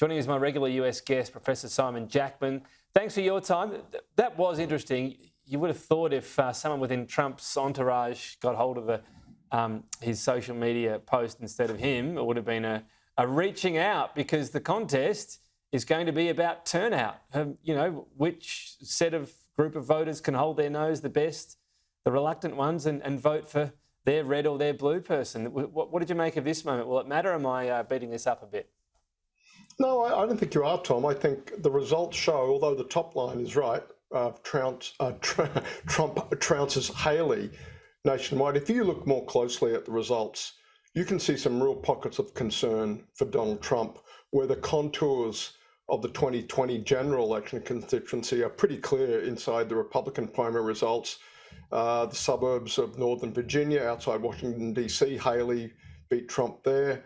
Joining us is my regular US guest, Professor Simon Jackman. Thanks for your time. That was interesting. You would have thought if someone within Trump's entourage got hold of his social media post instead of him, it would have been a reaching out, because the contest is going to be about turnout. Which set of group of voters can hold their nose the best, the reluctant ones, and vote for their red or their blue person. What did you make of this moment? Will it matter? Am I beating this up a bit? No, I don't think you are, Tom. I think the results show, although the top line is right, Trump trounces Haley nationwide. If you look more closely at the results, you can see some real pockets of concern for Donald Trump, where the contours of the 2020 general election constituency are pretty clear inside the Republican primary results. The suburbs of Northern Virginia, outside Washington, D.C., Haley beat Trump there.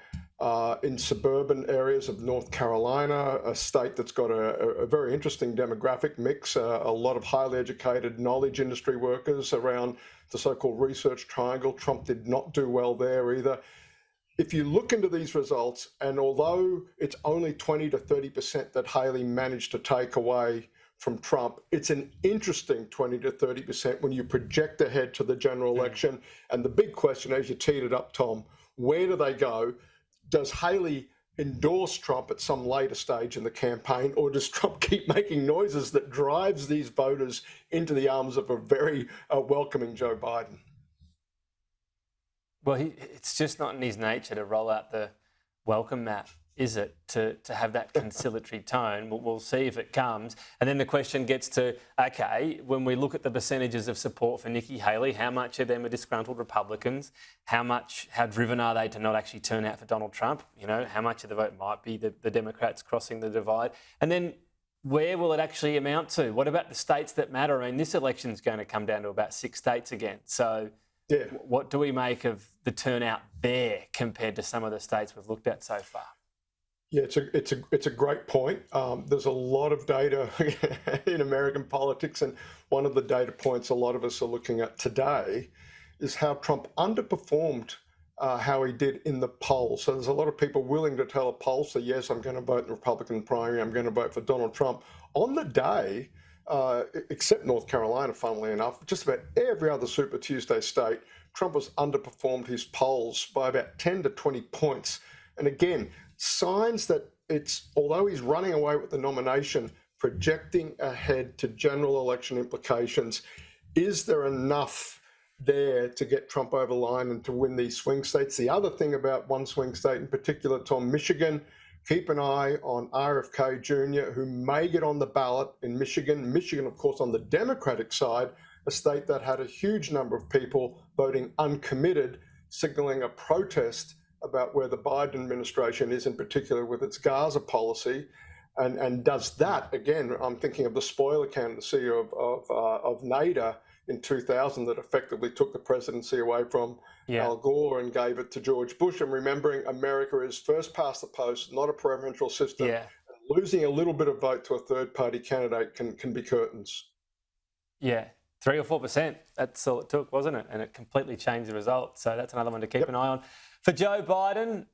In suburban areas of North Carolina, a state that's got a very interesting demographic mix, a lot of highly educated knowledge industry workers around the so-called research triangle. Trump did not do well there either. If you look into these results, and although it's only 20 to 30% that Haley managed to take away from Trump, it's an interesting 20 to 30% when you project ahead to the general election. And the big question, as you teed it up, Tom, where do they go? Does Haley endorse Trump at some later stage in the campaign, or does Trump keep making noises that drives these voters into the arms of a very welcoming Joe Biden? Well, it's just not in his nature to roll out the welcome mat, is it, to have that conciliatory tone? We'll see if it comes. And then the question gets to, OK, when we look at the percentages of support for Nikki Haley, how much of them are disgruntled Republicans? How driven are they to not actually turn out for Donald Trump? How much of the vote might be the Democrats crossing the divide? And then where will it actually amount to? What about the states that matter? I mean, this election is going to come down to about 6 states again. So yeah, what do we make of the turnout there compared to some of the states we've looked at so far? Yeah, it's a great point. There's a lot of data in American politics, and one of the data points a lot of us are looking at today is how Trump underperformed how he did in the polls. So there's a lot of people willing to tell a pollster, yes, I'm going to vote in the Republican primary, I'm going to vote for Donald Trump. On the day, except North Carolina, funnily enough, just about every other Super Tuesday state, Trump has underperformed his polls by about 10 to 20 points. And again, signs that although he's running away with the nomination, projecting ahead to general election implications, is there enough there to get Trump over the line and to win these swing states? The other thing about one swing state in particular, Tom, Michigan, keep an eye on RFK Jr., who may get on the ballot in Michigan. Michigan, of course, on the Democratic side, a state that had a huge number of people voting uncommitted, signaling a protest about where the Biden administration is, in particular with its Gaza policy, and does that, again, I'm thinking of the spoiler candidacy of Nader in 2000 that effectively took the presidency away from Al Gore and gave it to George Bush. And remembering America is first past the post, not a preferential system. And losing a little bit of vote to a third-party candidate can be curtains. Yeah, 3 or 4%. That's all it took, wasn't it? And it completely changed the result. So that's another one to keep an eye on. For Joe Biden,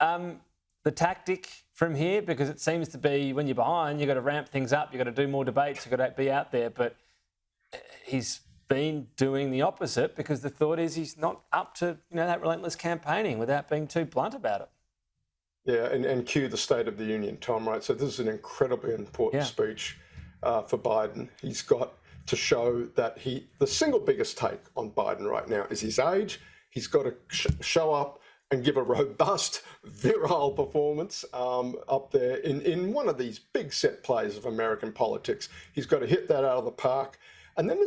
the tactic from here, because it seems to be when you're behind, you've got to ramp things up, you've got to do more debates, you've got to be out there. But he's been doing the opposite, because the thought is he's not up to that relentless campaigning without being too blunt about it. Yeah, and cue the State of the Union, Tom, right? So this is an incredibly important speech for Biden. He's got to show that the single biggest take on Biden right now is his age. He's got to show up and give a robust, virile performance up there in one of these big set plays of American politics. He's got to hit that out of the park. And then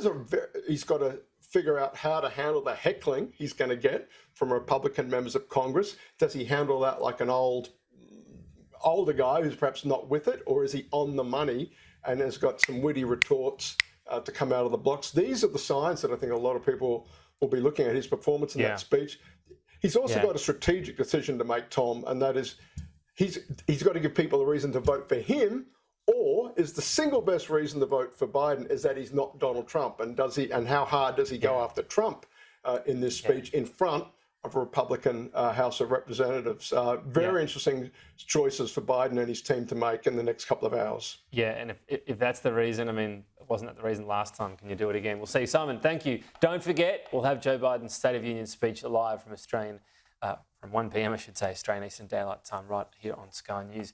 he's got to figure out how to handle the heckling he's going to get from Republican members of Congress. Does he handle that like an older guy who's perhaps not with it, or is he on the money and has got some witty retorts to come out of the blocks? These are the signs that I think a lot of people will be looking at his performance in that speech. He's also got a strategic decision to make, Tom, and that is he's got to give people a reason to vote for him, or is the single best reason to vote for Biden is that he's not Donald Trump, and how hard does he go after Trump in this speech in front of a Republican House of Representatives. Very interesting choices for Biden and his team to make in the next couple of hours. Yeah, and if that's the reason, I mean, wasn't that the reason last time? Can you do it again? We'll see. Simon, thank you. Don't forget, we'll have Joe Biden's State of Union speech live from 1 p.m, I should say, Australian Eastern Daylight Time, right here on Sky News.